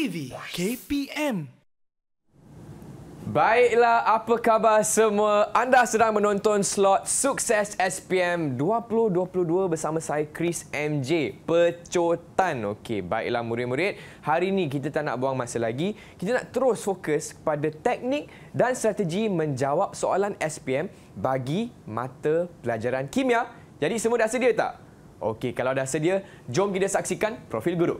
TV KPM. Baiklah, apa khabar semua? Anda sedang menonton slot Sukses SPM 2022 bersama saya Chris MJ Pecotan. Okey, baiklah murid-murid, hari ini kita tak nak buang masa lagi. Kita nak terus fokus kepada teknik dan strategi menjawab soalan SPM bagi mata pelajaran kimia. Jadi semua dah sedia tak? Okey, kalau dah sedia, jom kita saksikan profil guru.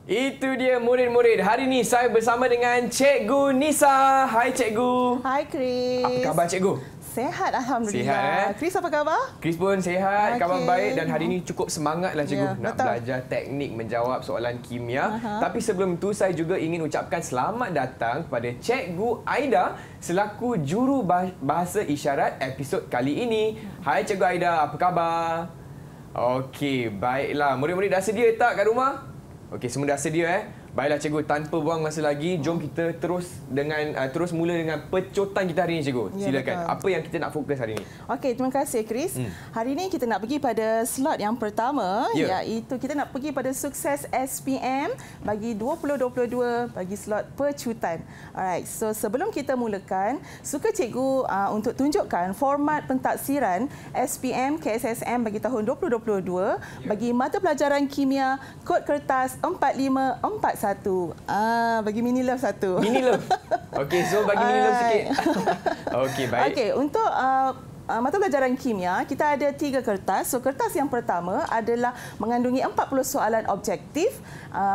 Itu dia murid-murid. Hari ini saya bersama dengan Cikgu Nisa. Hai Cikgu. Hai Chris. Apa khabar Cikgu? Sehat Alhamdulillah. Sihat, Chris apa khabar? Chris pun sihat, khabar Okey. baik dan hari ini cukup semangatlah Cikgu nak betul. belajar teknik menjawab soalan kimia. Tapi sebelum itu saya juga ingin ucapkan selamat datang kepada Cikgu Aida selaku juru bahasa isyarat episod kali ini. Hai Cikgu Aida, apa khabar? Okey, baiklah. Murid-murid dah sedia tak kat rumah? Okey, semua dah sedia Baiklah cikgu, tanpa buang masa lagi, jom kita terus mula dengan pecotan kita hari ini cikgu. Silakan. Betul. Apa yang kita nak fokus hari ini? Okey, terima kasih Chris. Hari ini kita nak pergi pada slot yang pertama, iaitu kita nak pergi pada Sukses SPM bagi 2022 bagi slot pecutan. Alright, so sebelum kita mulakan, suka cikgu untuk tunjukkan format pentaksiran SPM KSSM bagi tahun 2022 bagi mata pelajaran kimia kod kertas 4541. Bagi mini love satu. Mini love. Okey, so bagi mini love sikit. Okey, baik. Okey, untuk mata pelajaran kimia, kita ada 3 kertas. So, kertas yang pertama adalah mengandungi 40 soalan objektif.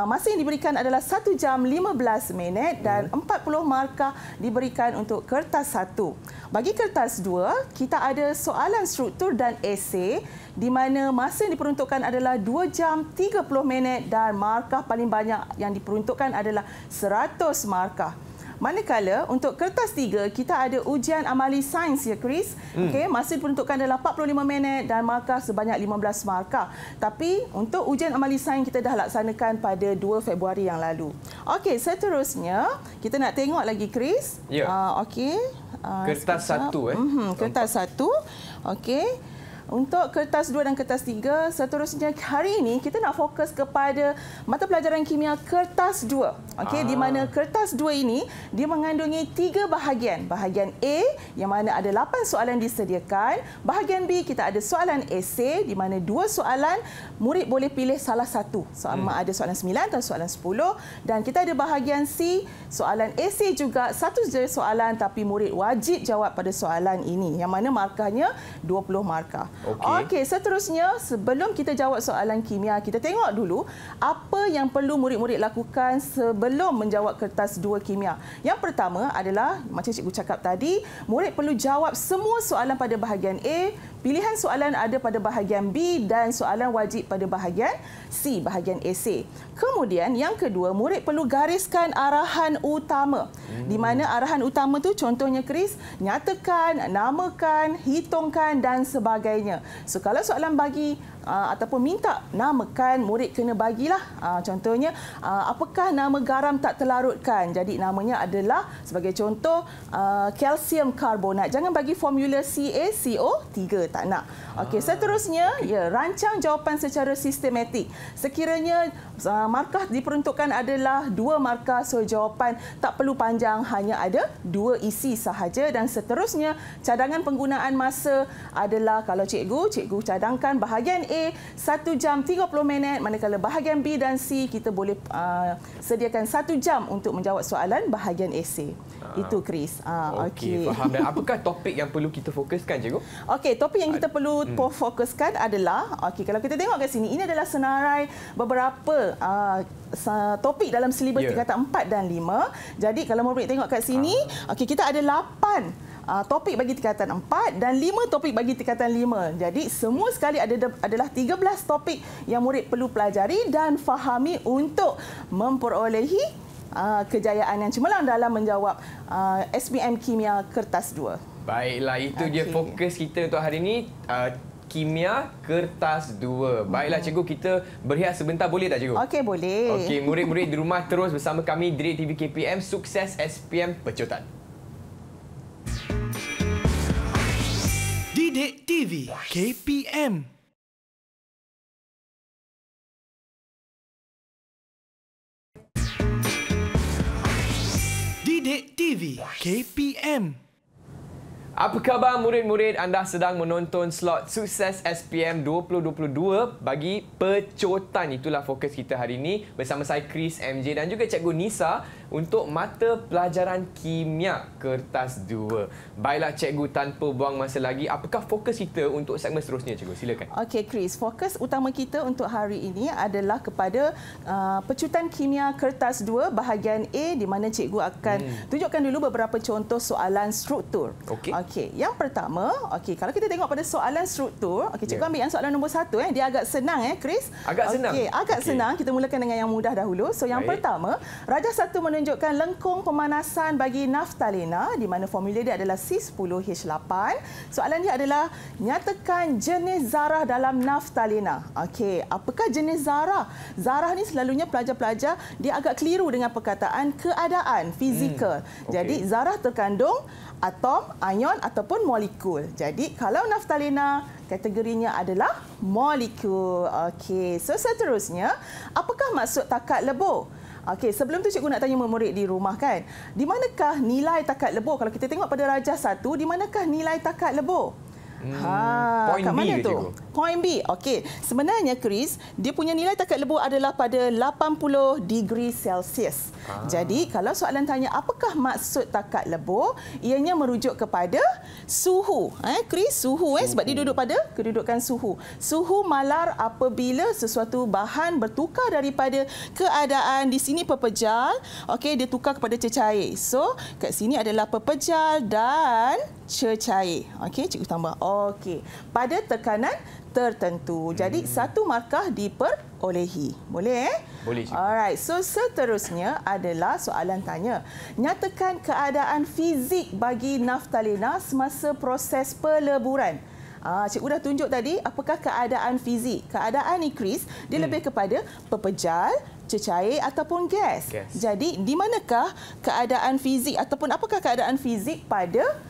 Masa yang diberikan adalah 1 jam 15 minit dan 40 markah diberikan untuk kertas 1. Bagi kertas 2, kita ada soalan struktur dan esei di mana masa yang diperuntukkan adalah 2 jam 30 minit dan markah paling banyak yang diperuntukkan adalah 100 markah. Manakala untuk kertas 3, kita ada ujian amali sains ya Chris. Okey, masa diperuntukkan adalah 45 minit dan markah sebanyak 15 markah. Tapi untuk ujian amali sains kita dah laksanakan pada 2 Februari yang lalu. Okey, seterusnya kita nak tengok lagi Chris. Ya. Okey. Kertas 1 Kertas 1. Okey. Untuk kertas 2 dan kertas 3, seterusnya hari ini kita nak fokus kepada mata pelajaran kimia kertas 2. Okey, di mana kertas 2 ini dia mengandungi 3 bahagian. Bahagian A yang mana ada 8 soalan disediakan. Bahagian B kita ada soalan esei di mana 2 soalan murid boleh pilih salah satu. Sama ada soalan 9 atau soalan 10 dan kita ada bahagian C soalan esei juga 1 je soalan tapi murid wajib jawab pada soalan ini yang mana markahnya 20 markah. Okey, seterusnya sebelum kita jawab soalan kimia, kita tengok dulu apa yang perlu murid-murid lakukan sebelum menjawab kertas 2 kimia. Yang pertama adalah macam cikgu cakap tadi, murid perlu jawab semua soalan pada bahagian A, pilihan soalan ada pada bahagian B dan soalan wajib pada bahagian C, bahagian esei. Kemudian yang kedua, murid perlu gariskan arahan utama. Di mana arahan utama tu contohnya Chris, nyatakan, namakan, hitungkan dan sebagainya. So kalau soalan bagi ataupun minta namakan, murid kena bagilah. Contohnya, apakah nama garam tak terlarutkan? Jadi namanya adalah sebagai contoh kalsium karbonat. Jangan bagi formula CaCO3, tak nak. Okey, seterusnya rancang jawapan secara sistematik. Sekiranya markah diperuntukkan adalah 2 markah, so jawapan tak perlu panjang, hanya ada 2 isi sahaja dan seterusnya cadangan penggunaan masa adalah kalau cikgu cadangkan bahagian A 1 jam 30 minit, manakala bahagian B dan C kita boleh sediakan 1 jam untuk menjawab soalan bahagian esei. Itu Chris. Okey, faham. Dan apakah topik yang perlu kita fokuskan cikgu? Okey, topik yang kita perlu fokuskan adalah, kalau kita tengok kat sini, ini adalah senarai beberapa topik dalam silibus tingkatan 4 dan 5. Jadi kalau murid tengok kat sini, kita ada 8 topik bagi tingkatan 4 dan 5 topik bagi tingkatan 5. Jadi semua sekali adalah 13 topik yang murid perlu pelajari dan fahami untuk memperolehi kejayaan yang cemerlang dalam menjawab SPM Kimia Kertas 2. Baiklah, itu dia fokus kita untuk hari ini. Kimia Kertas 2. Baiklah cikgu, kita berehat sebentar boleh tak cikgu? Okey, boleh. Okey, murid-murid di rumah terus bersama kami Didik TV KPM Sukses SPM Pecotan. Didik TV KPM. Didik TV KPM. Apa khabar murid-murid? Anda sedang menonton slot Sukses SPM 2022 bagi Pecotan. Itulah fokus kita hari ini bersama saya Chris MJ dan juga Cikgu Nisa untuk mata pelajaran Kimia Kertas 2. Baiklah Cikgu, tanpa buang masa lagi, apakah fokus kita untuk segmen seterusnya Cikgu? Silakan. Okey Chris, fokus utama kita untuk hari ini adalah kepada Pecutan Kimia Kertas 2 bahagian A, di mana cikgu akan tunjukkan dulu beberapa contoh soalan struktur. Okey, yang pertama, kalau kita tengok pada soalan struktur, cikgu ambil yang soalan nombor 1 dia agak senang Chris. Agak senang. Agak senang. Kita mulakan dengan yang mudah dahulu. So yang pertama, Rajah 1 menunjukkan lengkung pemanasan bagi naftalena di mana formula dia adalah C10H8. Soalan dia adalah nyatakan jenis zarah dalam naftalena. Okey, apakah jenis zarah? Zarah ni selalunya pelajar-pelajar dia agak keliru dengan perkataan keadaan fizikal. Jadi zarah terkandung atom, ion ataupun molekul. Jadi kalau naftalena kategorinya adalah molekul. Okey, so seterusnya, apakah maksud takat lebur? Okey, sebelum tu cikgu nak tanya murid di rumah kan. Di manakah nilai takat lebur? Kalau kita tengok pada Rajah 1, di manakah nilai takat lebur? Point kat B mana ke, tu? cikgu? Point B. Okey. Sebenarnya Chris, dia punya nilai takat lebur adalah pada 80 degree Celsius. Jadi kalau soalan tanya apakah maksud takat lebur, ianya merujuk kepada suhu. Chris, suhu sebab dia duduk pada kedudukan suhu. Suhu malar apabila sesuatu bahan bertukar daripada keadaan di sini pepejal, dia tukar kepada cecair. So, kat sini adalah pepejal dan cecair. Cikgu tambah. Pada tekanan tertentu. Jadi, 1 markah diperolehi. Boleh? Boleh, cikgu. Alright. So, seterusnya adalah soalan tanya. Nyatakan keadaan fizik bagi naftalena semasa proses peleburan. Cikgu dah tunjuk tadi apakah keadaan fizik. Keadaan ni, Chris, dia lebih kepada pepejal, cecair ataupun gas. Jadi, di manakah keadaan fizik ataupun apakah keadaan fizik pada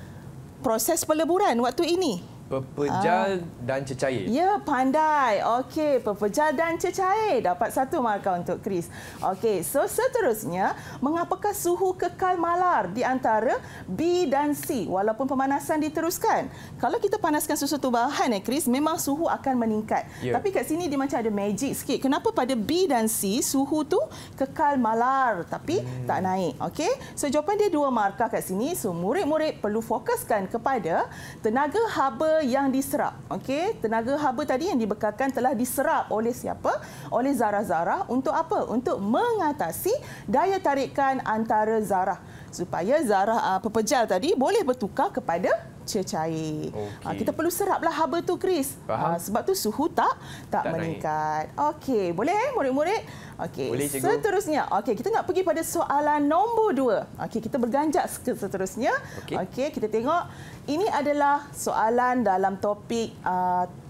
proses peleburan waktu ini? Pepejal dan cecair. Ya, pandai. Okey, pepejal dan cecair. Dapat 1 markah untuk Chris. Okey, so seterusnya, mengapakah suhu kekal malar di antara B dan C walaupun pemanasan diteruskan? Kalau kita panaskan sesuatu bahan, Chris, memang suhu akan meningkat. Tapi kat sini dia macam ada magic sikit. Kenapa pada B dan C suhu tu kekal malar tapi tak naik? Okey, so jawapan dia 2 markah kat sini. So murid-murid perlu fokuskan kepada tenaga haba yang diserap. Okey, tenaga haba tadi yang dibekalkan telah diserap oleh siapa? Oleh zarah-zarah untuk apa? Untuk mengatasi daya tarikan antara zarah supaya zarah pepejal tadi boleh bertukar kepada cecair. Kita perlu seraplah haba tu, Chris. Sebab tu suhu tak meningkat. Okey, boleh murid-murid? Okey, seterusnya. Okey, kita nak pergi pada soalan nombor 2. Okey, kita berganjak ke seterusnya. Okey, kita tengok. Ini adalah soalan dalam topik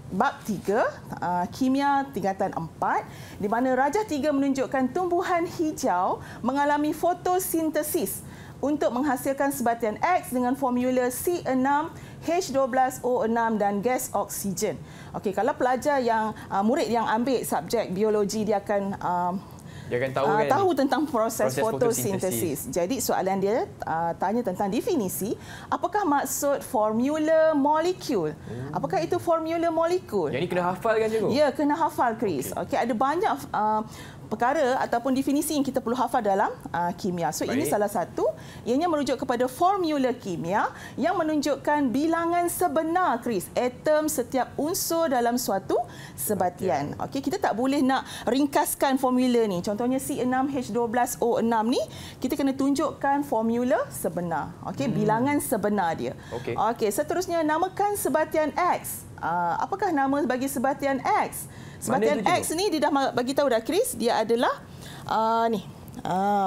bab 3, kimia tingkatan 4, di mana Rajah 3 menunjukkan tumbuhan hijau mengalami fotosintesis untuk menghasilkan sebatian X dengan formula C6H12O6 dan gas oksigen. Okey, kalau pelajar yang murid yang ambil subjek biologi, dia akan tahu tentang proses fotosintesis. Jadi soalan dia tanya tentang definisi. Apakah maksud formula molekul? Apakah itu formula molekul? Yang ini kena hafal kan cikgu? Ya, kena hafal, Chris. Okey, ada banyak perkara ataupun definisi yang kita perlu hafal dalam kimia. So ini salah satu, ianya merujuk kepada formula kimia yang menunjukkan bilangan sebenar, Chris, atom setiap unsur dalam suatu sebatian. Okey, kita tak boleh nak ringkaskan formula ni. Contohnya C6H12O6 ni, kita kena tunjukkan formula sebenar. Okey, bilangan sebenar dia. Okey, seterusnya namakan sebatian X. Apakah nama bagi sebatian X? Sebatian X ni dia dah bagi tahu dah, Chris, dia adalah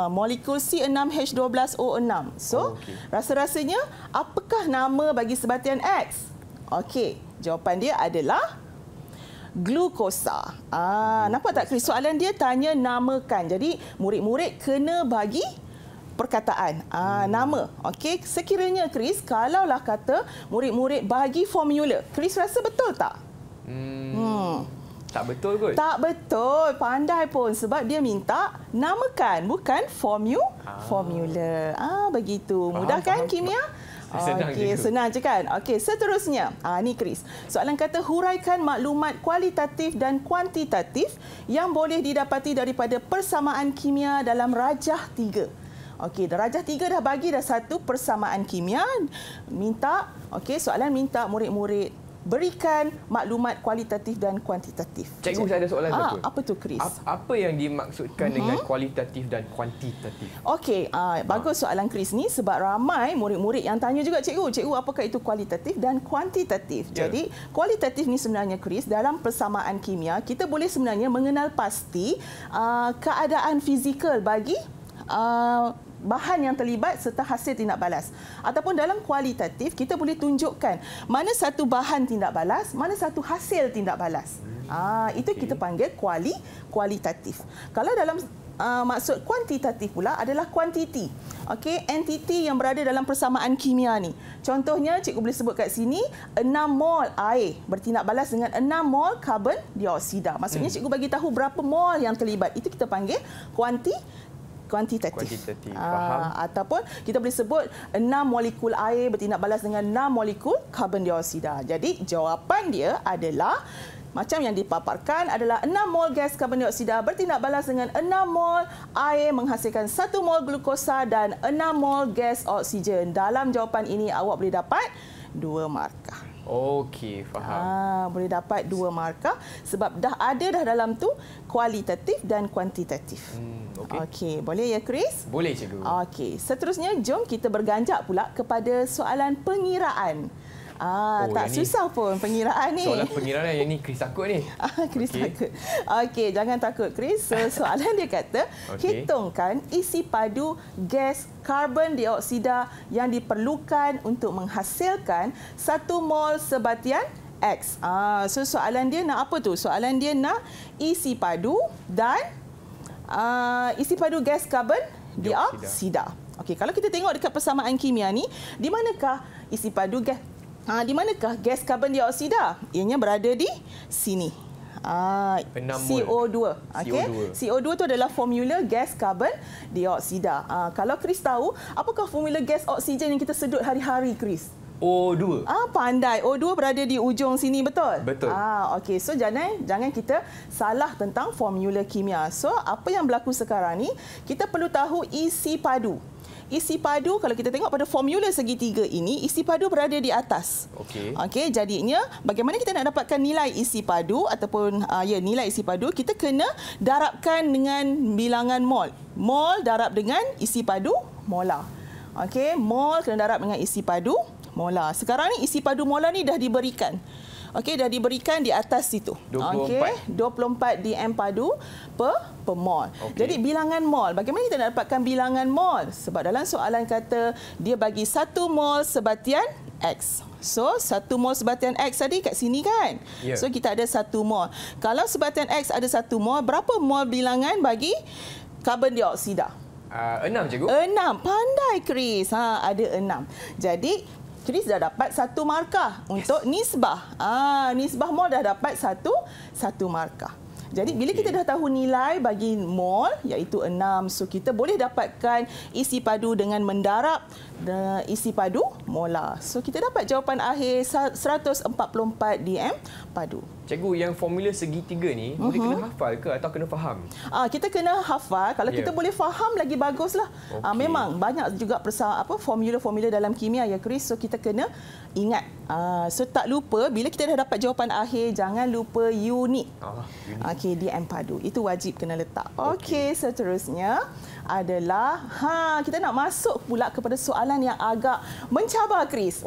molekul C6H12O6. So, rasa-rasanya apakah nama bagi sebatian X? Okey, jawapan dia adalah glukosa. Nampak tak, Chris? Soalan dia tanya namakan. Jadi, murid-murid kena bagi perkataan, nama. Okey, sekiranya, Chris, kalaulah kata murid-murid bagi formula, Chris rasa betul tak? Tak betul kot. Tak betul. Pandai pun sebab dia minta namakan, bukan formula. Begitu. Mudah kan kimia? Okey, senang je kan? Okey, seterusnya. Ni Chris. Soalan kata huraikan maklumat kualitatif dan kuantitatif yang boleh didapati daripada persamaan kimia dalam rajah 3. Okey, darjah 3 dah bagi dah satu persamaan kimia. Soalan minta murid-murid berikan maklumat kualitatif dan kuantitatif. Cikgu, saya ada soalan satu. Apa tu, Chris? Apa yang dimaksudkan dengan kualitatif dan kuantitatif? Okey, bagus soalan Chris ni sebab ramai murid-murid yang tanya juga, cikgu, apakah itu kualitatif dan kuantitatif? Jadi, kualitatif ni sebenarnya, Chris, dalam persamaan kimia, kita boleh sebenarnya mengenal pasti keadaan fizikal bagi bahan yang terlibat serta hasil tindak balas. Ataupun dalam kualitatif, kita boleh tunjukkan mana satu bahan tindak balas, mana satu hasil tindak balas. Itu kita panggil kualitatif. Kalau dalam maksud kuantitatif pula adalah kuantiti. Okey, entiti yang berada dalam persamaan kimia ni. Contohnya, cikgu boleh sebut kat sini 6 mol air bertindak balas dengan 6 mol karbon dioksida. Maksudnya cikgu bagi tahu berapa mol yang terlibat. Itu kita panggil kuantitatif. Faham. Ataupun kita boleh sebut 6 molekul air bertindak balas dengan 6 molekul karbon dioksida. Jadi jawapan dia adalah macam yang dipaparkan adalah 6 mol gas karbon dioksida bertindak balas dengan 6 mol air menghasilkan 1 mol glukosa dan 6 mol gas oksigen. Dalam jawapan ini awak boleh dapat 2 markah. Okey, faham. Boleh dapat 2 markah sebab dah ada dalam tu kualitatif dan kuantitatif. Okey, boleh ya, Chris? Boleh, cikgu. Okey, seterusnya jom kita berganjak pula kepada soalan pengiraan. Tak susah pun pengiraan ni. Soalan pengiraan yang ni Chris takut ni. Chris takut. Okey, jangan takut, Chris. Soalan dia kata, hitungkan isi padu gas karbon dioksida yang diperlukan untuk menghasilkan 1 mol sebatian X. So soalan dia nak apa tu? Soalan dia nak isi padu dan isi padu gas karbon dioksida. Okey, kalau kita tengok dekat persamaan kimia ni, di manakah isi padu gas? Di manakah gas karbon dioksida? Ianya berada di sini. CO2. CO2 tu adalah formula gas karbon dioksida. Kalau Chris tahu, apakah formula gas oksigen yang kita sedut hari-hari, Chris? O2. Pandai. O2 berada di ujung sini, betul? Betul. Okey, so jangan kita salah tentang formula kimia. So, apa yang berlaku sekarang ni, kita perlu tahu isi padu. Isi padu, kalau kita tengok pada formula segitiga ini, isi padu berada di atas. Okey, jadinya bagaimana kita nak dapatkan nilai isi padu ataupun nilai isi padu, kita kena darabkan dengan bilangan mol. Mol darab dengan isi padu molar. Okey, mol kena darab dengan isi padu molar. Sekarang ni isi padu molar ni dah diberikan. Okey, dah diberikan di atas situ. 24 dm padu per mol. Jadi bilangan mol, bagaimana kita nak dapatkan bilangan mol? Sebab dalam soalan kata dia bagi 1 mol sebatian X. So 1 mol sebatian X tadi kat sini kan? So kita ada 1 mol. Kalau sebatian X ada 1 mol, berapa mol bilangan bagi karbon dioksida? 6, cikgu. 6. Pandai, Chris. Ada 6. Jadi Chris dah dapat 1 markah untuk nisbah. Nisbah mol dah dapat 1 markah. Jadi bila kita dah tahu nilai bagi mol iaitu 6, so kita boleh dapatkan isi padu dengan mendarab isi padu molar. So kita dapat jawapan akhir 144 dm padu. Cikgu, yang formula segitiga ni murid kena hafal ke atau kena faham? Kita kena hafal. Kalau kita boleh faham lagi baguslah. Memang banyak juga formula-formula dalam kimia ya Chris. So kita kena ingat. So tak lupa bila kita dah dapat jawapan akhir, jangan lupa unit. Okey, dm padu. Itu wajib kena letak. Okey, seterusnya adalah kita nak masuk pula kepada soalan yang agak mencabar Chris.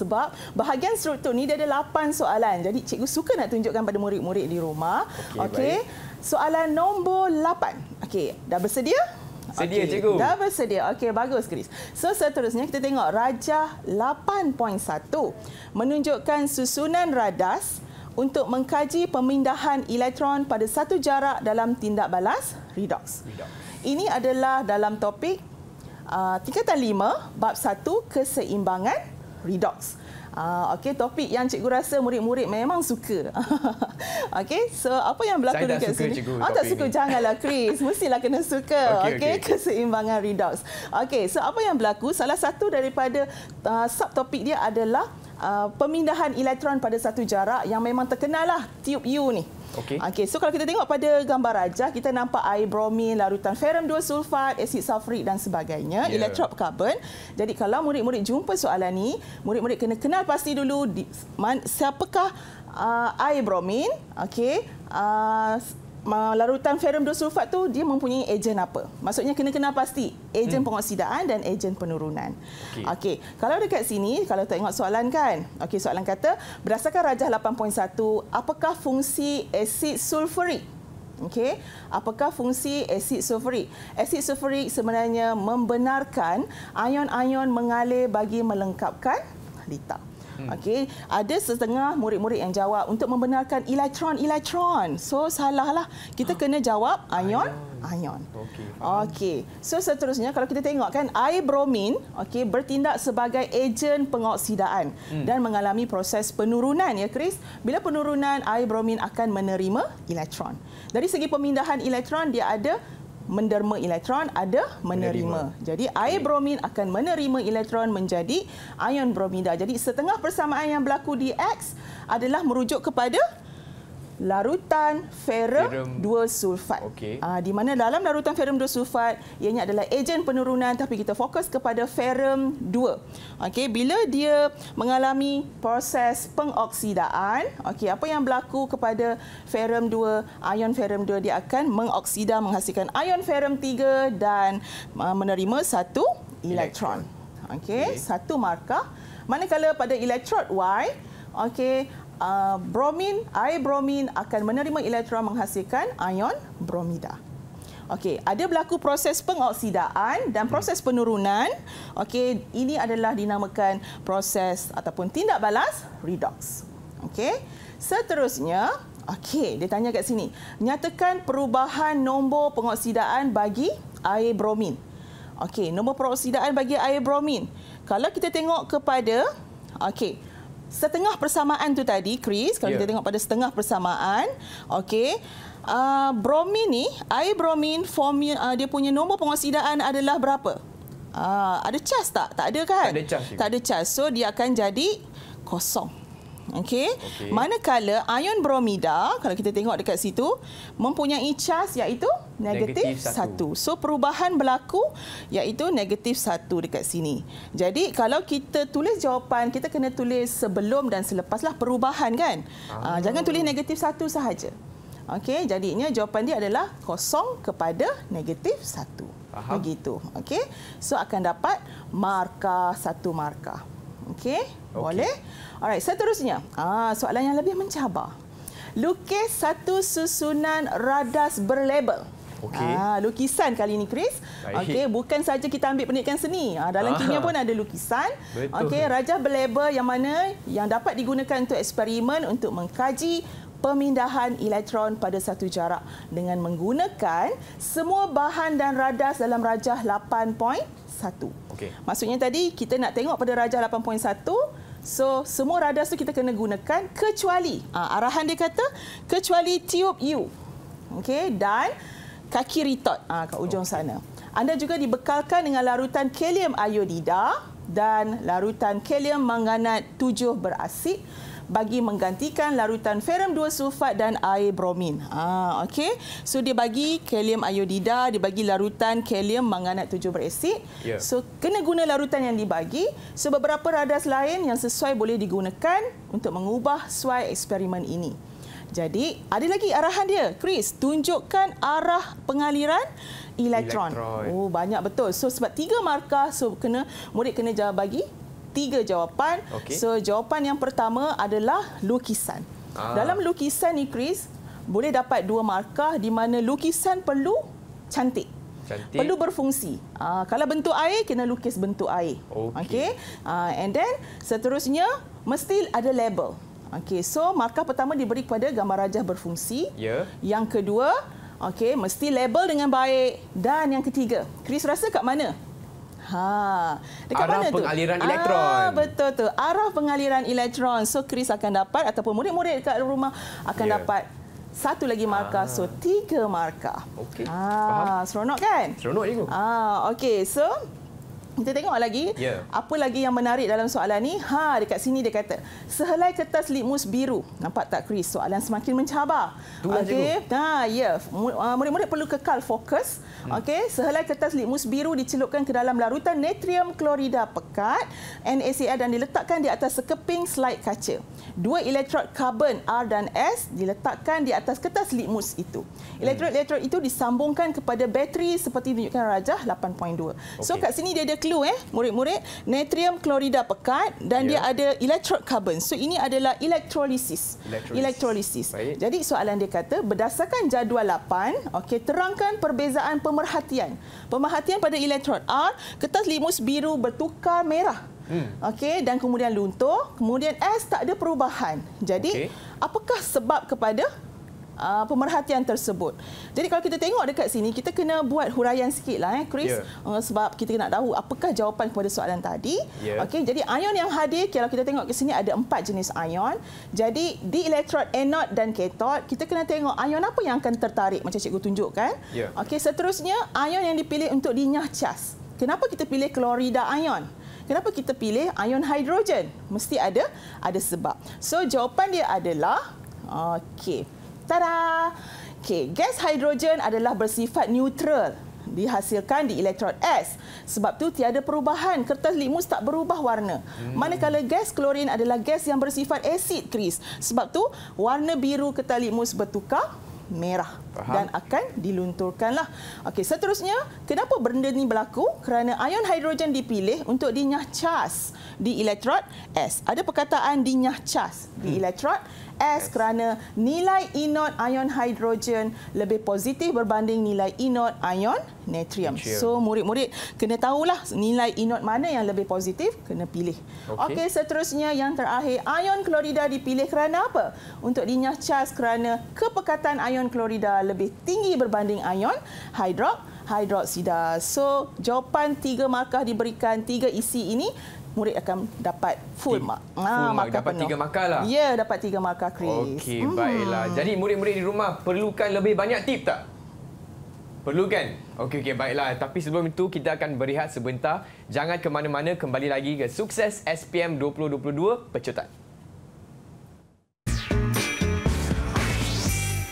Sebab bahagian struktur ni dia ada 8 soalan. Jadi cikgu suka nak tunjukkan pada murid-murid di rumah. Okey. Soalan nombor 8. Okey, dah bersedia? Sedia, cikgu. Dah bersedia. Okey, bagus Chris. So seterusnya kita tengok rajah 8.1 menunjukkan susunan radas untuk mengkaji pemindahan elektron pada satu jarak dalam tindak balas redox. Ini adalah dalam topik tingkatan 5 bab 1 keseimbangan redox. Okey, topik yang cikgu rasa murid-murid memang suka. Okey, so apa yang berlaku dekat sini? Tak suka ini. Janganlah Chris, mestilah kena suka. Okey, keseimbangan redox. Okey, so apa yang berlaku? Salah satu daripada subtopik dia adalah pemindahan elektron pada satu jarak yang memang terkenal lah, tiub U ni. Okey, so kalau kita tengok pada gambar rajah, kita nampak air bromin, larutan ferrum 2 sulfat, asid sulfurik dan sebagainya, elektrod karbon. Jadi kalau murid-murid jumpa soalan ni, murid-murid kena kenal pasti dulu siapakah air bromin, okey, larutan ferrum 2 sulfat tu dia mempunyai ejen apa? Maksudnya kena kenal pasti ejen pengoksidaan dan ejen penurunan. Okey, kalau dekat sini kalau tengok soalan kan. Okey, soalan kata berdasarkan rajah 8.1 apakah fungsi asid sulfurik? Okey, apakah fungsi asid sulfurik? Asid sulfurik sebenarnya membenarkan ion-ion mengalir bagi melengkapkan litar. Okey, ada setengah murid-murid yang jawab untuk membenarkan elektron. So salahlah. Kita kena jawab ion. Okey. So seterusnya kalau kita tengok kan air bromin bertindak sebagai ejen pengoksidaan dan mengalami proses penurunan ya Chris. Bila penurunan air bromin akan menerima elektron. Dari segi pemindahan elektron dia ada menderma elektron, ada menerima. Jadi air bromin akan menerima elektron menjadi ion bromida. Jadi setengah persamaan yang berlaku di X adalah merujuk kepada larutan ferrum 2 sulfat. Di mana dalam larutan ferrum 2 sulfat ianya adalah ejen penurunan, tapi kita fokus kepada ferrum 2. Bila dia mengalami proses pengoksidaan, apa yang berlaku kepada ferrum 2, ion ferrum 2 dia akan mengoksida menghasilkan ion ferrum 3 dan menerima satu elektron. Satu markah. Manakala pada elektrod Y, air bromin akan menerima elektron menghasilkan ion bromida. Ada berlaku proses pengoksidaan dan proses penurunan. Ini adalah dinamakan proses ataupun tindak balas redox. Seterusnya, dia tanya kat sini, nyatakan perubahan nombor pengoksidaan bagi air bromin. Nombor pengoksidaan bagi air bromin. Kalau kita tengok kepada setengah persamaan tu tadi, Chris, kalau kita tengok pada setengah persamaan, bromin ni, air bromin dia punya nombor pengoksidaan adalah berapa? Ada cas tak? Tak ada kan? Tak ada cas. So dia akan jadi kosong. Manakala ion bromida, kalau kita tengok dekat situ, mempunyai cas iaitu negatif 1. So perubahan berlaku iaitu negatif 1 dekat sini. Jadi kalau kita tulis jawapan, kita kena tulis sebelum dan selepaslah perubahan kan. Jangan tulis negatif 1 sahaja. Jadinya jawapan dia adalah kosong kepada negatif 1. Begitu. So akan dapat markah 1 markah. Boleh? Alright, seterusnya. Soalan yang lebih mencabar. Lukis satu susunan radas berlabel. Lukisan kali ini, Chris. Bukan saja kita ambil pendidikan seni. Dalam kimia pun ada lukisan. Rajah berlabel yang mana yang dapat digunakan untuk eksperimen untuk mengkaji pemindahan elektron pada satu jarak dengan menggunakan semua bahan dan radas dalam rajah 8.1. Maksudnya tadi kita nak tengok pada rajah 8.1, so semua radas tu kita kena gunakan kecuali arahan dia kata kecuali tiub U. Dan kaki retort kat ujung sana. Anda juga dibekalkan dengan larutan kalium iodida dan larutan kalium manganat 7 berasid bagi menggantikan larutan ferrum 2 sulfat dan air bromin. Okey. So dia bagi kalium iodida, dia bagi larutan kalium manganat 7 berasid. Yeah. So kena guna larutan yang dibagi. So beberapa radas lain yang sesuai boleh digunakan untuk mengubah suai eksperimen ini. Jadi ada lagi arahan dia, Chris, tunjukkan arah pengaliran elektron. Oh, banyak betul. So sebab 3 markah, so murid kena jawab bagi 3 jawapan. Okay. So jawapan yang pertama adalah lukisan. Dalam lukisan ni, Chris, boleh dapat 2 markah di mana lukisan perlu cantik. Perlu berfungsi. Kalau bentuk air, kena lukis bentuk air. Okay. And then seterusnya mesti ada label. Okay, so markah pertama diberi kepada gambar rajah berfungsi. Yeah. Yang kedua, okay, mesti label dengan baik. Dan yang ketiga, Chris rasa kat mana? Dekat arah mana pengaliran tu? elektron. Betul tu. Arah pengaliran elektron. So Chris akan dapat ataupun murid-murid dekat rumah akan dapat satu lagi markah. So 3 markah. Okey. Faham. Seronok kan? Seronok cikgu. Okey. So kita tengok lagi apa lagi yang menarik dalam soalan ni. Dekat sini dia kata, sehelai kertas litmus biru. Nampak tak, Chris? Soalan semakin mencabar. Okey. Murid-murid perlu kekal fokus. Okey, sehelai kertas litmus biru dicelupkan ke dalam larutan natrium klorida pekat NaCl dan diletakkan di atas sekeping slide kaca. 2 elektrod karbon R dan S diletakkan di atas kertas litmus itu. Elektrod-elektrod itu disambungkan kepada bateri seperti tunjukkan rajah 8.2. So kat sini dia ada clue murid-murid, natrium klorida pekat dan dia ada elektrod karbon. So ini adalah elektrolisis. Jadi soalan dia kata berdasarkan jadual 8, okey, terangkan perbezaan pemerhatian. Pemerhatian pada elektrod R, kertas litmus biru bertukar merah. Okey, dan kemudian luntur, kemudian S tak ada perubahan. Jadi apakah sebab kepada pemerhatian tersebut? Jadi kalau kita tengok dekat sini, kita kena buat huraian sikitlah, Chris, sebab kita nak tahu apakah jawapan kepada soalan tadi. Okey, jadi ion yang hadir, kalau kita tengok ke sini ada 4 jenis ion. Jadi di elektrod anode dan kathod, kita kena tengok ion apa yang akan tertarik macam cikgu tunjukkan. Okey, seterusnya ion yang dipilih untuk dinyah cas. Kenapa kita pilih klorida ion? Kenapa kita pilih ion hidrogen? Mesti ada sebab. So jawapan dia adalah tada. Gas hidrogen adalah bersifat neutral, dihasilkan di elektrod S. Sebab tu tiada perubahan, kertas litmus tak berubah warna. Manakala gas klorin adalah gas yang bersifat asid, Chris. Sebab tu warna biru kertas litmus bertukar merah. Dan akan dilunturkanlah. Okey, seterusnya, kenapa benda ni berlaku? Kerana ion hidrogen dipilih untuk dinyah cas di elektrod S. Ada perkataan dinyah cas di elektrod S kerana nilai inot ion hidrogen lebih positif berbanding nilai inot ion natrium. So murid-murid kena tahulah nilai inot mana yang lebih positif, kena pilih. Okey, seterusnya yang terakhir, ion klorida dipilih kerana apa? Untuk dinyah cas kerana kepekatan ion klorida lebih tinggi berbanding ion hidroksida. So jawapan 3 markah diberikan, 3 isi ini murid akan dapat full mark. Dapat 3 markah lah. Ya, dapat 3 markah, Chris. Okey, baiklah. Jadi murid-murid di rumah perlukan lebih banyak tip tak? Perlukan? Okey, baiklah. Tapi sebelum itu kita akan berehat sebentar. Jangan ke mana-mana, kembali lagi ke Sukses SPM 2022 Pecutan.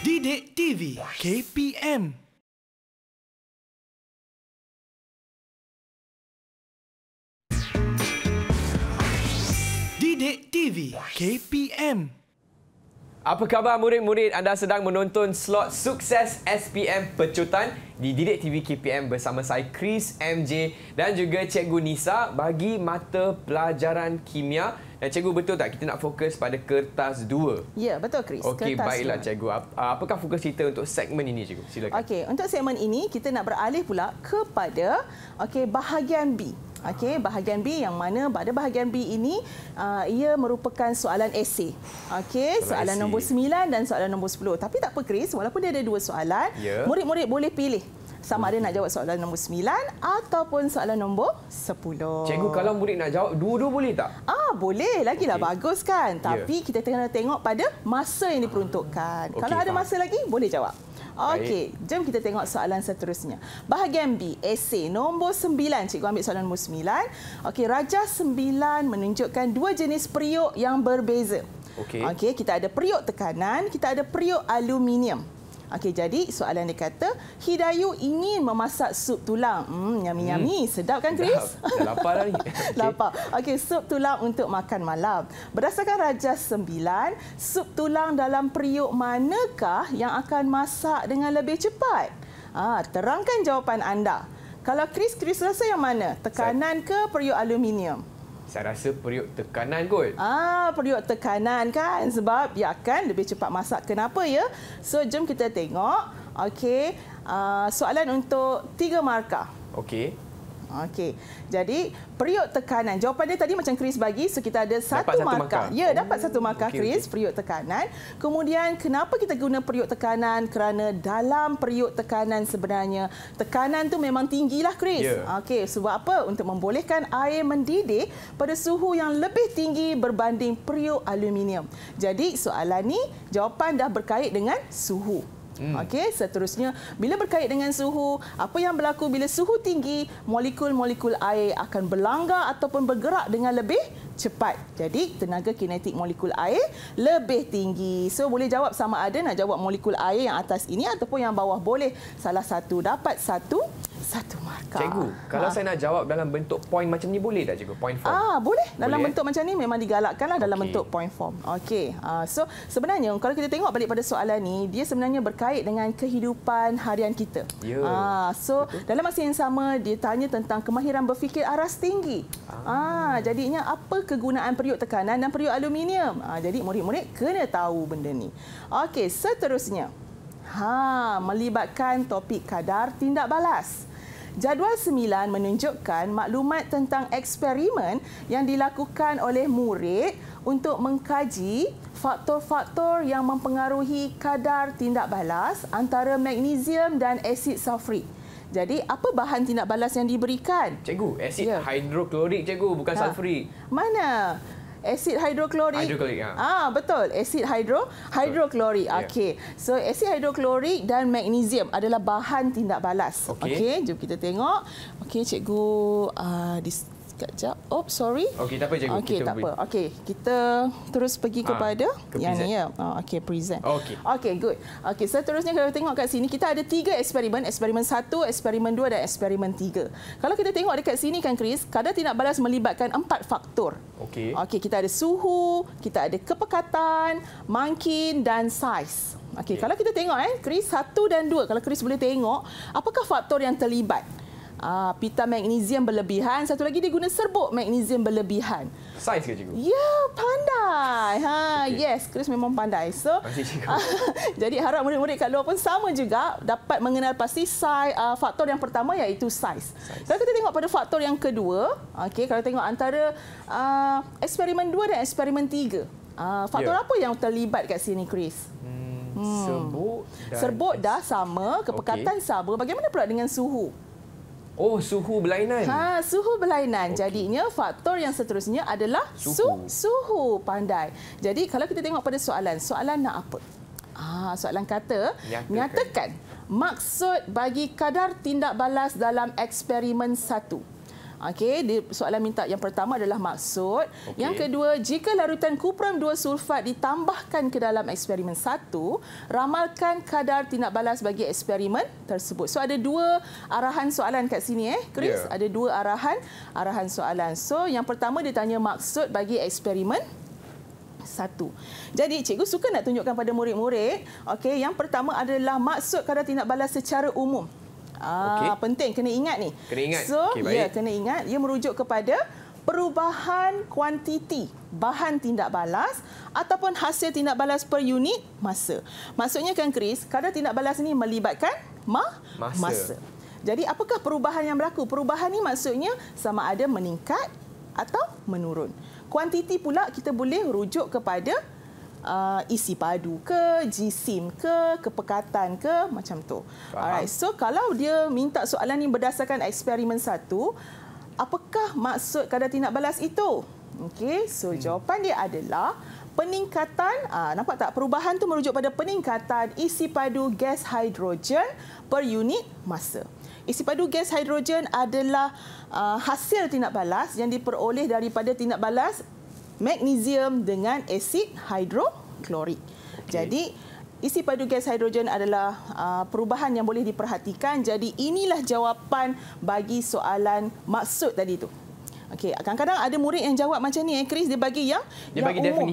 Didik TV KPM. Didik TV KPM. Apa khabar murid-murid? Anda sedang menonton slot Sukses SPM Pecutan di Didik TV KPM bersama saya Chris MJ dan juga Cikgu Nisa bagi mata pelajaran kimia. Dan Cikgu, betul tak kita nak fokus pada kertas 2? Ya, betul, Chris. Okey, baiklah Cikgu. Apakah fokus kita untuk segmen ini, Cikgu? Silakan. Okey, untuk segmen ini kita nak beralih pula kepada bahagian B. Okey, bahagian B yang mana pada bahagian B ini ia merupakan soalan esei. Okey, soalan nombor 9 dan soalan nombor 10. Tapi tak apa, Chris, walaupun dia ada 2 soalan, murid-murid boleh pilih sama ada nak jawab soalan nombor 9 ataupun soalan nombor 10. Cikgu, kalau murid nak jawab dua-dua boleh tak? Boleh. Lagilah bagus kan. Tapi kita kena tengok pada masa yang diperuntukkan. Kalau ada masa lagi, boleh jawab. Okey, jom kita tengok soalan seterusnya. Bahagian B, esei nombor 9. Cikgu ambil soalan nombor 9. Okey, rajah 9 menunjukkan dua jenis periuk yang berbeza. Okey, kita ada periuk tekanan, kita ada periuk aluminium. Okey, jadi soalan dia kata, Hidayu ingin memasak sup tulang. Yummy. Sedap kan, Chris? Dah lapar dah ni. Lapar. Okey, sup tulang untuk makan malam. Berdasarkan rajah 9, sup tulang dalam periuk manakah yang akan masak dengan lebih cepat? Terangkan jawapan anda. Kalau Chris rasa yang mana? Tekanan ke periuk aluminium? Saya rasa periuk tekanan kot. Periuk tekanan kan, sebab dia akan lebih cepat masak. Kenapa ya? So, jom kita tengok. Okey, soalan untuk 3 markah. Okey. Okey. Jadi, periuk tekanan. Jawapan dia tadi macam Chris bagi. So, kita ada satu markah. Ya, dapat satu markah, Chris. Periuk tekanan. Kemudian, kenapa kita guna periuk tekanan? Kerana dalam periuk tekanan sebenarnya, tekanan tu memang tinggilah, Chris. Okey, sebab apa? Untuk membolehkan air mendidih pada suhu yang lebih tinggi berbanding periuk aluminium. Jadi, soalan ni, jawapan dah berkait dengan suhu. Okey, seterusnya bila berkait dengan suhu, apa yang berlaku bila suhu tinggi, molekul-molekul air akan berlanggar ataupun bergerak dengan lebih cepat. Jadi tenaga kinetik molekul air lebih tinggi. So boleh jawab sama ada nak jawab molekul air yang atas ini ataupun yang bawah, boleh salah satu, dapat satu markah. Cikgu, kalau saya nak jawab dalam bentuk point macam ni boleh tak, cikgu? Point form? Boleh. Dalam bentuk macam ni memang digalakkanlah dalam bentuk point form. Okey. So sebenarnya kalau kita tengok balik pada soalan ni, dia sebenarnya berkait dengan kehidupan harian kita. So dalam masa yang sama dia tanya tentang kemahiran berfikir aras tinggi. Jadinya apa kegunaan periuk tekanan dan periuk aluminium? Jadi murid-murid kena tahu benda ni. Okey, seterusnya. Melibatkan topik kadar tindak balas. Jadual 9 menunjukkan maklumat tentang eksperimen yang dilakukan oleh murid untuk mengkaji faktor-faktor yang mempengaruhi kadar tindak balas antara magnesium dan asid sulfurik. Jadi, apa bahan tindak balas yang diberikan? Cikgu, asid hidroklorik, cikgu, bukan sulfurik. Mana? Asid hidroklorik. Betul. Asid hidroklorik. Okey. So asid hidroklorik dan magnesium adalah bahan tindak balas. Okey, jom kita tengok. Okey, cikgu sekejap. Sorry. Okey, tak apa, cikgu. Okey, tak apa. Okey, kita terus pergi kepada yang ni ya. Okey, present. Okey, good. Okey, seterusnya kalau tengok kat sini kita ada 3 eksperimen, eksperimen 1, eksperimen 2 dan eksperimen 3. Kalau kita tengok dekat sini kan, Chris, kadar tindak balas melibatkan 4 faktor. Okey, kita ada suhu, kita ada kepekatan, mangkin dan saiz. Okey, kalau kita tengok Chris 1 dan 2, kalau Chris boleh tengok, apakah faktor yang terlibat? Pita magnesium berlebihan, satu lagi dia guna serbuk magnesium berlebihan. Saiz ke, cikgu? Ya, pandai. Yes, Chris memang pandai. So, jadi harap murid-murid kat luar pun sama juga dapat mengenal pasti faktor yang pertama iaitu saiz. Kalau kita tengok pada faktor yang kedua, kalau tengok antara eksperimen 2 dan eksperimen 3, faktor apa yang terlibat kat sini, Chris? Serbuk dah sama, kepekatan sama. Bagaimana pula dengan suhu? Suhu berlainan. Suhu berlainan. Jadinya faktor yang seterusnya adalah suhu. Pandai. Jadi kalau kita tengok pada soalan nak apa? Soalan kata, nyatakan maksud bagi kadar tindak balas dalam eksperimen 1. Okey, soalan minta yang pertama adalah maksud. Yang kedua, jika larutan kupram 2 sulfat ditambahkan ke dalam eksperimen 1, ramalkan kadar tindak balas bagi eksperimen tersebut. So ada 2 arahan soalan kat sini Chris. Ada 2 arahan soalan. So yang pertama dia tanya maksud bagi eksperimen 1. Jadi cikgu suka nak tunjukkan pada murid-murid, yang pertama adalah maksud kadar tindak balas secara umum. Penting, kena ingat ni. Kena ingat. So, kena ingat. Ia merujuk kepada perubahan kuantiti bahan tindak balas ataupun hasil tindak balas per unit masa. Maksudnya kan, Chris, kadar tindak balas ini melibatkan masa. Jadi, apakah perubahan yang berlaku? Perubahan ini maksudnya sama ada meningkat atau menurun. Kuantiti pula kita boleh rujuk kepada isi padu ke, jisim ke, kepekatan ke, macam tu. Alright. So kalau dia minta soalan ini berdasarkan eksperimen 1, apakah maksud kadar tindak balas itu? Okey, so jawapan dia adalah peningkatan, nampak tak? Perubahan tu merujuk pada peningkatan isi padu gas hidrogen per unit masa. Isi padu gas hidrogen adalah hasil tindak balas yang diperoleh daripada tindak balas magnesium dengan asid hidroklorik. Jadi, isi padu gas hidrogen adalah perubahan yang boleh diperhatikan. Jadi, inilah jawapan bagi soalan maksud tadi tu. Okey, kadang-kadang ada murid yang jawab macam ni, Chris, dia bagi yang bagi umum.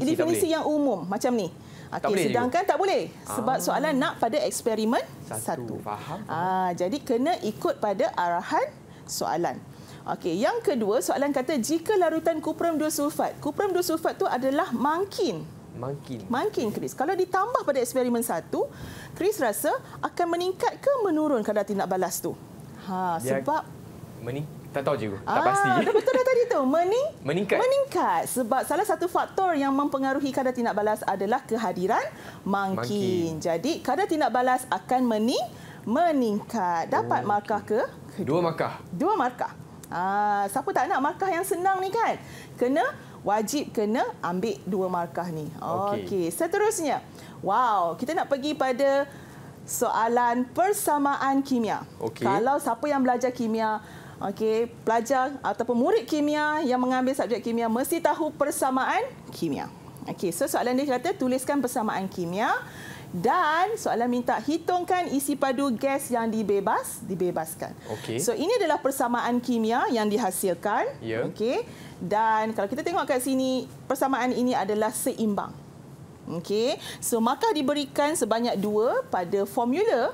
definisi yang umum macam ni. Okey, sedangkan tak boleh sebab soalan nak pada eksperimen satu. Faham. Jadi kena ikut pada arahan soalan. Okey, yang kedua soalan kata jika larutan kuprum 2 sulfat. Kuprum 2 sulfat tu adalah mangkin, Chris. Kalau ditambah pada eksperimen 1, Chris rasa akan meningkat ke menurun kadar tindak balas tu? Sebab tak tahu cikgu. Tak pasti. Betul dah tadi tu. Meningkat. Sebab salah satu faktor yang mempengaruhi kadar tindak balas adalah kehadiran mangkin. Jadi kadar tindak balas akan meningkat. Dapat markah ke? 2 markah. 2 markah. Siapa tak nak markah yang senang ni kan? Wajib kena ambil 2 markah ni. Okey, seterusnya. Wow, kita nak pergi pada soalan persamaan kimia. Kalau siapa yang belajar kimia, pelajar ataupun murid kimia yang mengambil subjek kimia mesti tahu persamaan kimia. So soalan dia kata tuliskan persamaan kimia dan soalan minta hitungkan isi padu gas yang dibebaskan. So ini adalah persamaan kimia yang dihasilkan. Dan kalau kita tengok kat sini, persamaan ini adalah seimbang. So markah diberikan sebanyak 2 pada formula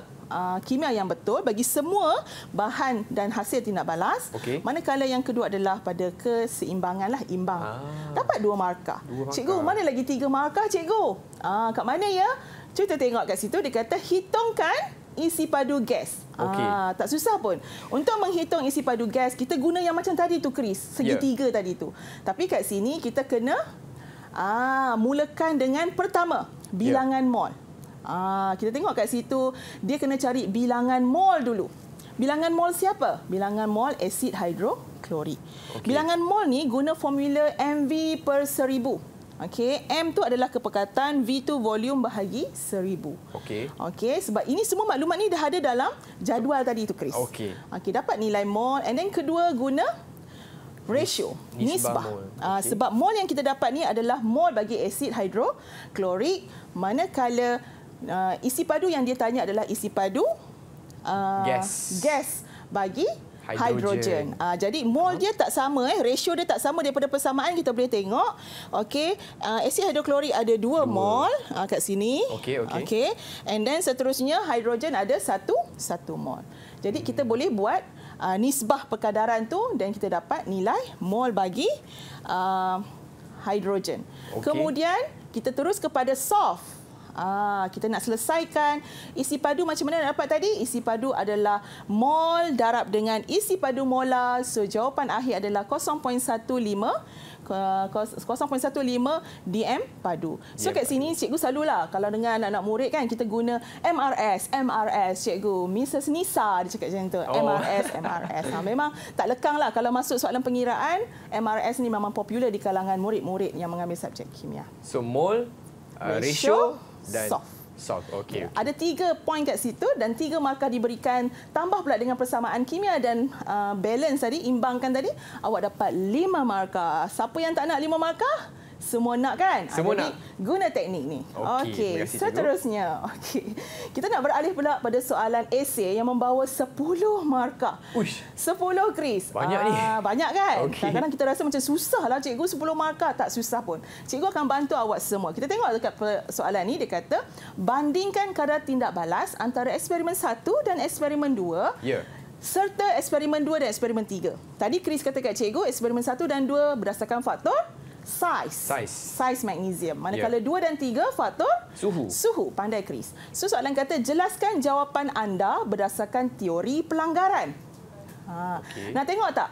kimia yang betul bagi semua bahan dan hasil tindak balas. Manakala yang kedua adalah pada keseimbangan lah, imbang. Dapat 2 markah. Cikgu, mana lagi 3 markah, cikgu? Kat mana ya? Kita tengok kat situ, dia kata hitungkan isi padu gas. Tak susah pun. Untuk menghitung isi padu gas, kita guna yang macam tadi tu, Chris. Segitiga tadi tu. Tapi kat sini kita kena mulakan dengan pertama, bilangan mol. Kita tengok kat situ, dia kena cari bilangan mol dulu. Bilangan mol siapa? Bilangan mol asid hidroklorik. Bilangan mol ni guna formula MV per 1000. M tu adalah kepekatan, V tu volume bahagi 1000. Sebab ini semua maklumat ni dah ada dalam jadual tadi tu, Chris. Dapat nilai mol, and then kedua guna ratio, nisbah. Sebab mol yang kita dapat ni adalah mol bagi asid hidroklorik, manakala isi padu yang dia tanya adalah isi padu gas bagi hidrogen. Jadi mol dia tak sama, ratio dia tak sama. Daripada persamaan kita boleh tengok. Asid hidroklorik ada 2 mol kat sini. And then seterusnya hidrogen ada 1 mol. Jadi kita boleh buat nisbah perkadaran tu dan kita dapat nilai mol bagi hidrogen. Kemudian kita terus kepada soft. Kita nak selesaikan isi padu macam mana nak dapat tadi? Isi padu adalah mol darab dengan isi padu molar. So jawapan akhir adalah 0.15 dm padu. So kat sini cikgu selalulah kalau dengan anak-anak murid kan kita guna MRS cikgu. Mrs. Nisa dia cakap macam tu. MRS. Memang tak lekang lah kalau masuk soalan pengiraan. MRS ni memang popular di kalangan murid-murid yang mengambil subjek kimia. So mol, ratio dan soft. Ada 3 poin kat situ dan 3 markah diberikan. Tambah pula dengan persamaan kimia dan balance tadi, imbangkan tadi, awak dapat 5 markah. Siapa yang tak nak 5 markah? Semua nak kan? Semua nak. Guna teknik ni. Okey. Seterusnya. Kita nak beralih pula pada soalan esei yang membawa 10 markah. 10, Chris. Banyak ni. Banyak kan? Kadang-kadang kita rasa macam susah lah cikgu 10 markah. Tak susah pun. Cikgu akan bantu awak semua. Kita tengok dekat soalan ni, dia kata bandingkan kadar tindak balas antara eksperimen 1 dan eksperimen 2. Serta eksperimen 2 dan eksperimen 3. Tadi Chris kata kat cikgu, eksperimen 1 dan 2 berdasarkan faktor Size magnesium. Manakala 2 dan 3 faktor suhu. Pandai, Chris. So soalan kata jelaskan jawapan anda berdasarkan teori pelanggaran. Nak tengok tak?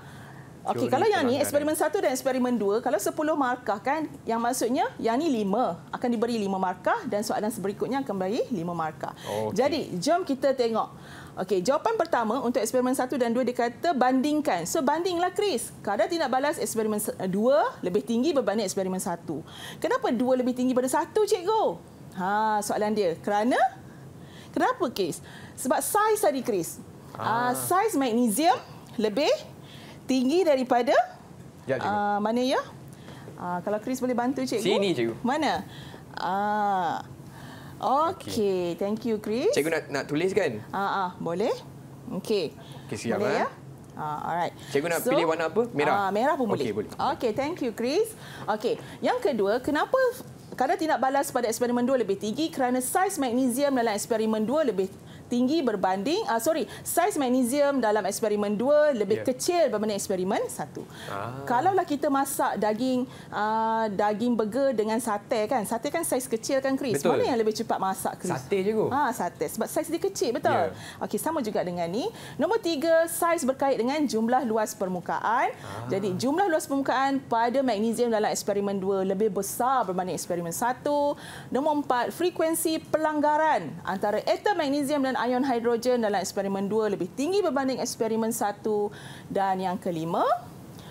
Kalau yang ni eksperimen 1 dan eksperimen 2, kalau 10 markah kan, yang maksudnya yang ni 5 akan diberi 5 markah dan soalan berikutnya akan beri 5 markah. Jadi jom kita tengok Okey, jawapan pertama untuk eksperimen 1 dan 2 dia kata bandingkan. So bandinglah Chris. Kadar tindak balas eksperimen 2 lebih tinggi berbanding eksperimen 1. Kenapa 2 lebih tinggi pada 1, cikgu? Soalan dia. Kenapa Chris? Sebab saiz tadi Chris. Saiz magnesium lebih tinggi daripada mana ya? Kalau Chris boleh bantu cikgu. Sini cikgu. Mana? Okey, thank you Chris. Cikgu nak tulis kan? Boleh. Okey. Siap boleh ya? Alright. Cikgu nak pilih warna apa? Merah. Merah pun boleh. Okey, boleh. Okey, thank you Chris. Okey, yang kedua, kenapa kadar tindak balas pada eksperimen 2 lebih tinggi? Kerana saiz magnesium dalam eksperimen 2 lebih tinggi berbanding saiz magnesium dalam eksperimen 2 lebih kecil berbanding eksperimen 1. Kalaulah kita masak daging burger dengan sate kan. Sate kan saiz kecil kan Chris. Betul. Mana yang lebih cepat masak Chris? Sate cikgu. Sate sebab saiz dia kecil, betul. Okey, sama juga dengan ni. Nombor 3, saiz berkait dengan jumlah luas permukaan. Jadi jumlah luas permukaan pada magnesium dalam eksperimen 2 lebih besar berbanding eksperimen 1. Nombor 4, frekuensi pelanggaran antara atom magnesium dan ion hidrogen dalam eksperimen 2 lebih tinggi berbanding eksperimen 1. Dan yang kelima,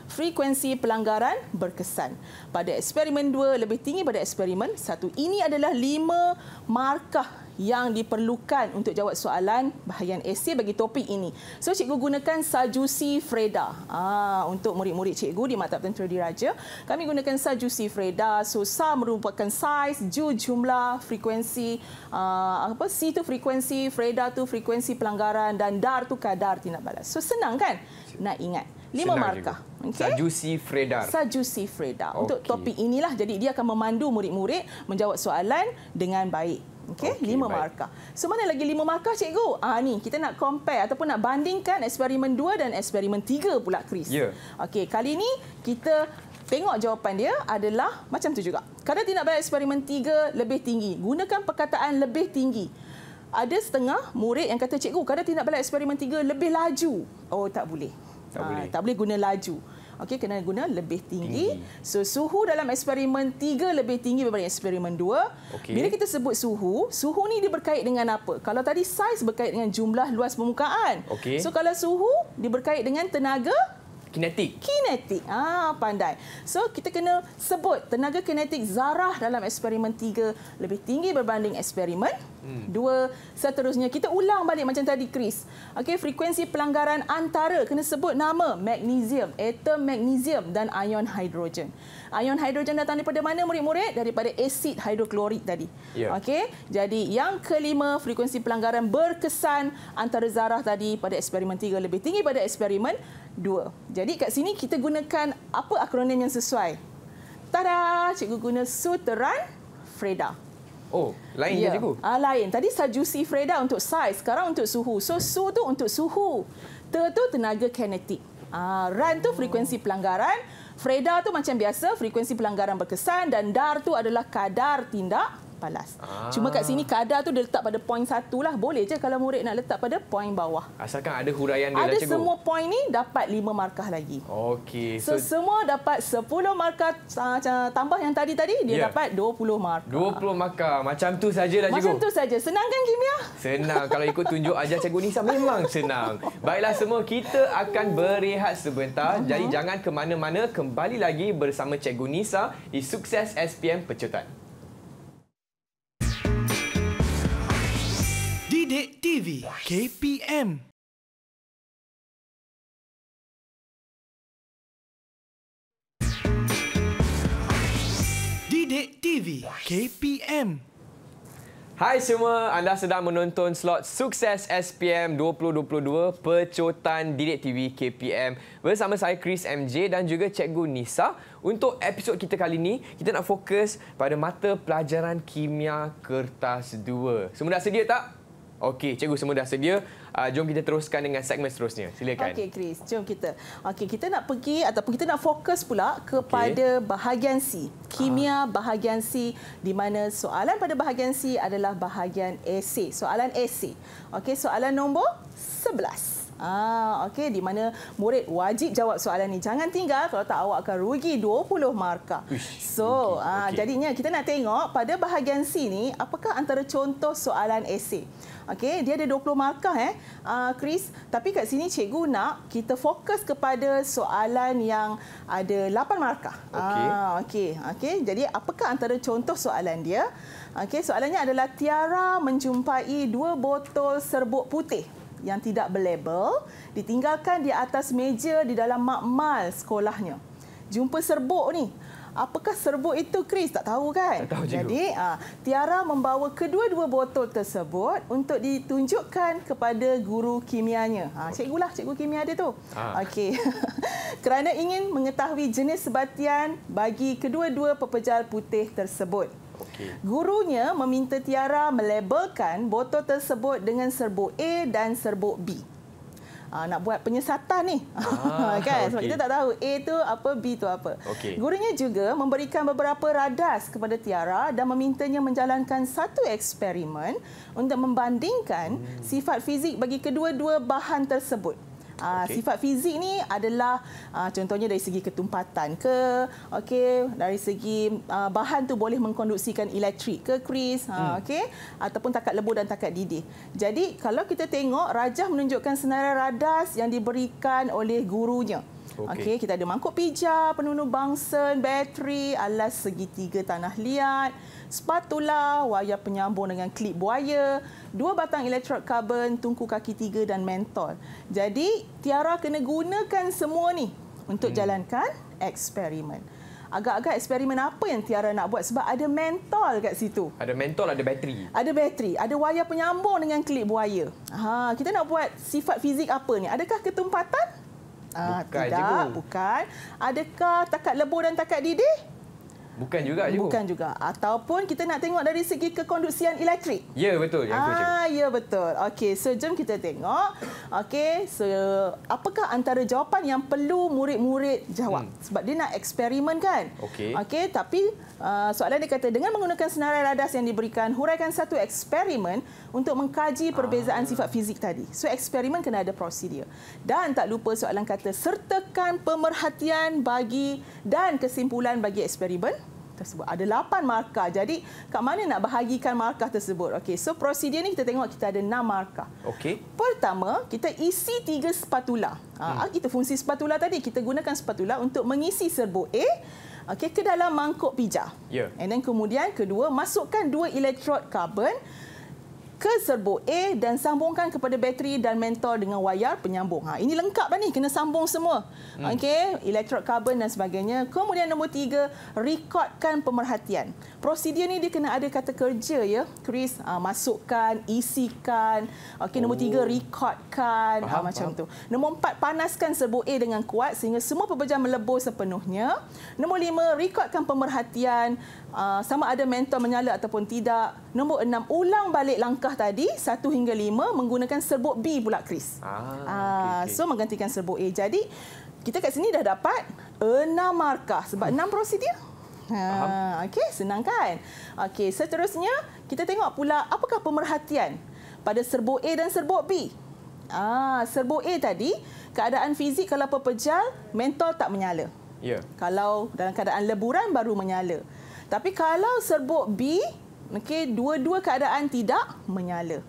frekuensi pelanggaran berkesan pada eksperimen 2 lebih tinggi pada eksperimen 1. Ini adalah 5 markah yang diperlukan untuk jawab soalan bahagian esei bagi topik ini. So, cikgu gunakan Sajusi Freda. Untuk murid-murid cikgu di Maktab Tentera Diraja, kami gunakan Sajusi Freda. So, Sa merupakan saiz, Ju jumlah, frekuensi, C tu frekuensi, Freda tu frekuensi pelanggaran dan Dar tu kadar tindak balas. So, senang kan? Nak ingat. 5 markah. Okay? Sajusi Freda. Sajusi Freda. Untuk topik inilah, jadi dia akan memandu murid-murid menjawab soalan dengan baik. Okey, 5 markah. So, mana lagi 5 markah, cikgu? Ni, kita nak compare ataupun nak bandingkan eksperimen 2 dan eksperimen 3 pula, Chris. Okey, kali ini kita tengok jawapan dia adalah macam tu juga. Kadar tindak balas eksperimen 3 lebih tinggi. Gunakan perkataan lebih tinggi. Ada setengah murid yang kata, cikgu, kadar tindak balas eksperimen 3 lebih laju. Tak boleh. Tak boleh guna laju. Okey, kena guna lebih tinggi. So, suhu dalam eksperimen 3 lebih tinggi berbanding eksperimen 2. Bila kita sebut suhu ni dia berkait dengan apa? Kalau tadi saiz berkait dengan jumlah luas permukaan. So, kalau suhu dia berkait dengan tenaga kinetik. Pandai. So, kita kena sebut tenaga kinetik zarah dalam eksperimen 3 lebih tinggi berbanding eksperimen 2. Seterusnya, kita ulang balik macam tadi, Chris. Okey, frekuensi pelanggaran antara, kena sebut nama magnesium, atom magnesium dan ion hidrogen. Ion hidrogen datang daripada mana, murid-murid? Daripada asid hidroklorik tadi. Okey, jadi yang kelima, frekuensi pelanggaran berkesan antara zarah tadi pada eksperimen 3 lebih tinggi pada eksperimen 2. Jadi kat sini kita gunakan apa akronim yang sesuai? Tada! Cikgu guna Suteran Freda. Lain ke cikgu? Lain. Tadi Sajusi Freda untuk saiz, sekarang untuk suhu. So, Su tu untuk suhu. Te tu tenaga kinetik. Ran tu frekuensi pelanggaran. Freda tu macam biasa, frekuensi pelanggaran berkesan. Dan Dar tu adalah kadar tindak balas. Cuma kat sini kadar tu dia letak pada poin 1 lah. Boleh je kalau murid nak letak pada poin bawah. Asalkan ada huraian dia lah, cikgu. Ada semua poin ni dapat 5 markah lagi. Okey. So, semua dapat 10 markah tambah yang tadi dia dapat 20 markah. 20 markah. Macam tu sajalah, cikgu. Macam tu saja. Senang kan kimia? Senang. Kalau ikut tunjuk ajar Cikgu Nisa memang senang. Baiklah semua, kita akan berehat sebentar. Jadi jangan ke mana-mana. Kembali lagi bersama Cikgu Nisa di Sukses SPM Pecutan. Didik TV KPM. Didik TV KPM. Hai semua, anda sedang menonton slot Sukses SPM 2022 Pecutan Didik TV KPM bersama saya Chris MJ dan juga Cikgu Nisa. Untuk episod kita kali ini, kita nak fokus pada mata pelajaran kimia kertas 2. Semua dah sedia tak? Okey, cikgu semua dah sedia. Jom kita teruskan dengan segmen seterusnya. Silakan. Okey, Chris. Jom kita. Okey, kita nak pergi ataupun kita nak fokus pula kepada bahagian C. Kimia bahagian C, di mana soalan pada bahagian C adalah bahagian esei. Soalan esei. Okey, soalan nombor 11. Okey, di mana murid wajib jawab soalan ni. Jangan tinggal, kalau tak awak akan rugi 20 markah. So, jadinya kita nak tengok pada bahagian C ni, apakah antara contoh soalan esei. Okey, dia ada 20 markah Chris. Tapi kat sini cikgu nak kita fokus kepada soalan yang ada 8 markah. Okey. Jadi apakah antara contoh soalan dia? Okey, soalannya adalah Tiara menjumpai 2 botol serbuk putih yang tidak berlabel ditinggalkan di atas meja di dalam makmal sekolahnya. Jumpa serbuk ni. Apakah serbuk itu, Chris? Tak tahu kan? Tak tahu. Jadi, Tiara membawa kedua-dua botol tersebut untuk ditunjukkan kepada guru kimianya. Cikgu lah, cikgu kimia dia tu. Okey. Kerana ingin mengetahui jenis sebatian bagi kedua-dua pepejal putih tersebut. Gurunya meminta Tiara melabelkan botol tersebut dengan serbuk A dan serbuk B. Nak buat penyesatan ni. Kan? Sebab kita tak tahu A tu apa, B tu apa. Gurunya juga memberikan beberapa radas kepada Tiara dan memintanya menjalankan satu eksperimen untuk membandingkan sifat fizik bagi kedua-dua bahan tersebut. Sifat fizik ni adalah contohnya dari segi ketumpatan ke, dari segi bahan tu boleh mengkonduksikan elektrik ke, Chris, ataupun takat lebur dan takat didih. Jadi kalau kita tengok, Rajah menunjukkan senarai radas yang diberikan oleh gurunya. Kita ada mangkuk pija, penunu Bunsen, bateri, alas segitiga tanah liat, spatula, wayar penyambung dengan klip buaya, 2 batang elektrod karbon, tungku kaki 3 dan mentol. Jadi, Tiara kena gunakan semua ni untuk jalankan eksperimen. Agak-agak eksperimen apa yang Tiara nak buat sebab ada mentol kat situ. Ada mentol, ada bateri. Ada bateri, ada wayar penyambung dengan klip buaya. Kita nak buat sifat fizik apa ni? Adakah ketumpatan? Bukan, tidak, cikgu. bukan. Adakah takat lebur dan takat didih? Bukan juga, cikgu. Bukan juga. Ataupun kita nak tengok dari segi kekonduksian elektrik. Ya, betul. Ya, betul. Okey, so jom kita tengok. Okey, so apakah antara jawapan yang perlu murid-murid jawab? Sebab dia nak eksperimen kan? Okey, tapi soalan dia kata, dengan menggunakan senarai radas yang diberikan, huraikan satu eksperimen untuk mengkaji perbezaan sifat fizik tadi. So, eksperimen kena ada prosedur. Dan tak lupa soalan kata, sertakan pemerhatian bagi dan kesimpulan bagi eksperimen tersebut. Ada 8 markah. Jadi, kat mana nak bahagikan markah tersebut? Okey, so prosedur ni kita tengok kita ada 6 markah. Pertama, kita isi 3 spatula. Itu fungsi spatula tadi. Kita gunakan spatula untuk mengisi serbuk A ke dalam mangkuk pija. And then kemudian kedua, masukkan 2 elektrod karbon ke serbuk A dan sambungkan kepada bateri dan mentol dengan wayar penyambung. Ini lengkap dah ni, kena sambung semua. Elektrod karbon dan sebagainya. Kemudian nombor 3, rekodkan pemerhatian. Prosedur ni dia kena ada kata kerja ya, Chris. Masukkan, isikan. Nombor 3, rekodkan. Macam tu. Nombor 4, panaskan serbuk A dengan kuat sehingga semua pepejal melebur sepenuhnya. Nombor 5, rekodkan pemerhatian. Sama ada mentol menyala ataupun tidak. Nombor 6, ulang balik langkah tadi 1 hingga 5 menggunakan serbuk B pula, Chris. So menggantikan serbuk A. Jadi kita kat sini dah dapat 6 markah sebab 6 prosedur. Okey, senang kan? Okey, seterusnya kita tengok pula apakah pemerhatian pada serbuk A dan serbuk B. Serbuk A tadi, keadaan fizik kalau pepejal mentol tak menyala. Kalau dalam keadaan leburan baru menyala. Tapi kalau serbuk B, dua-dua keadaan tidak menyala.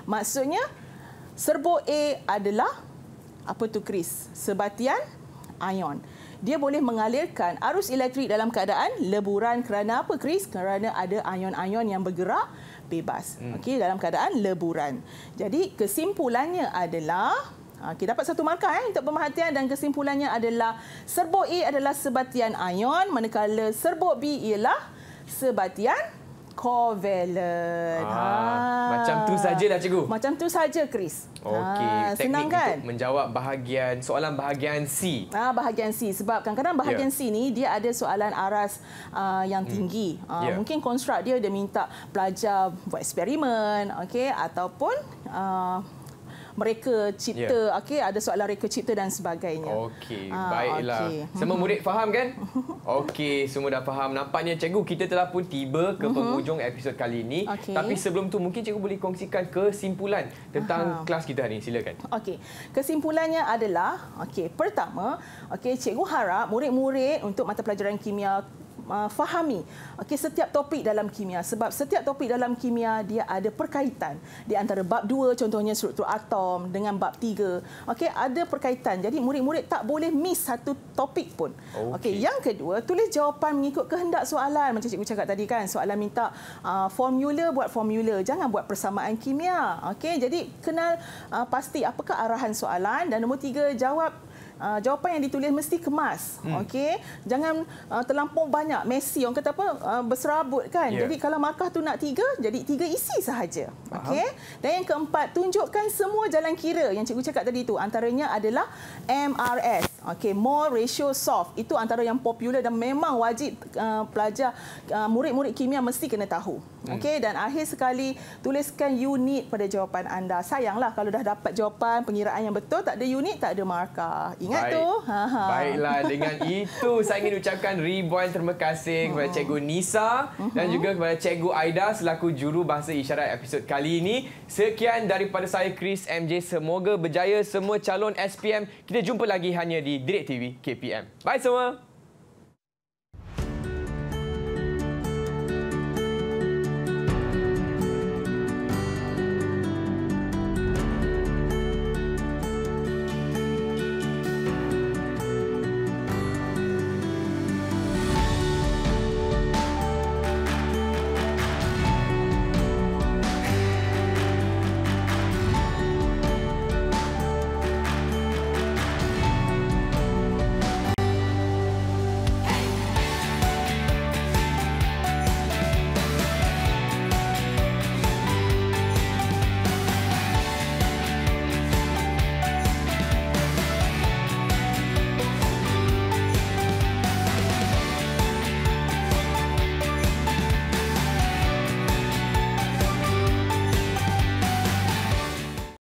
Maksudnya serbuk A adalah apa tu, Chris? Sebatian ion. Dia boleh mengalirkan arus elektrik dalam keadaan leburan kerana apa, Chris? Kerana ada ion-ion yang bergerak bebas. Dalam keadaan leburan. Jadi kesimpulannya adalah dapat 1 markah untuk pemerhatian dan kesimpulannya adalah serbuk A adalah sebatian ion manakala serbuk B ialah sebatian kovalen. Macam tu sajalah, cikgu. Macam tu saja, Chris. Senang kan? Untuk menjawab soalan bahagian C. Bahagian C. Sebab kadang-kadang bahagian C ni dia ada soalan aras yang tinggi. Mungkin konstruk dia minta pelajar buat eksperimen, ataupun mereka cipta, okey, ada soalan reka cipta dan sebagainya. Okey, baiklah. Semua murid faham kan? Okey, semua dah faham. Nampaknya cikgu kita telah pun tiba ke penghujung episod kali ini. Tapi sebelum tu mungkin cikgu boleh kongsikan kesimpulan tentang kelas kita hari ini. Silakan. Okey. Kesimpulannya adalah, okey, pertama, okey, cikgu harap murid-murid untuk mata pelajaran kimia fahami setiap topik dalam kimia, sebab setiap topik dalam kimia dia ada perkaitan di antara bab 2 contohnya struktur atom dengan bab 3. Okey, ada perkaitan. Jadi murid-murid tak boleh miss satu topik pun. Okey, yang kedua, tulis jawapan mengikut kehendak soalan. Macam cikgu cakap tadi kan, soalan minta formula, buat formula, jangan buat persamaan kimia. Okey, jadi kenal pasti apakah arahan soalan, dan nombor 3, jawapan yang ditulis mesti kemas. Okey, jangan terlampau banyak, messy, orang kata apa, berserabut kan. Jadi kalau markah tu nak 3, jadi 3 isi sahaja. Okey. Dan yang keempat, tunjukkan semua jalan kira yang cikgu cakap tadi tu. Antaranya adalah MRS. Okey, mole ratio soft. Itu antara yang popular dan memang wajib pelajar murid-murid kimia mesti kena tahu. Okey, dan akhir sekali, tuliskan unit pada jawapan anda. Sayanglah kalau dah dapat jawapan pengiraan yang betul, tak ada unit, tak ada markah. Ingat tu. Baiklah, dengan itu saya ingin ucapkan ribuan terima kasih kepada Cikgu Nisa dan juga kepada Cikgu Aida selaku juru bahasa isyarat episod kali ini. Sekian daripada saya, Chris MJ. Semoga berjaya semua calon SPM. Kita jumpa lagi hanya di Direct TV KPM. Bye semua.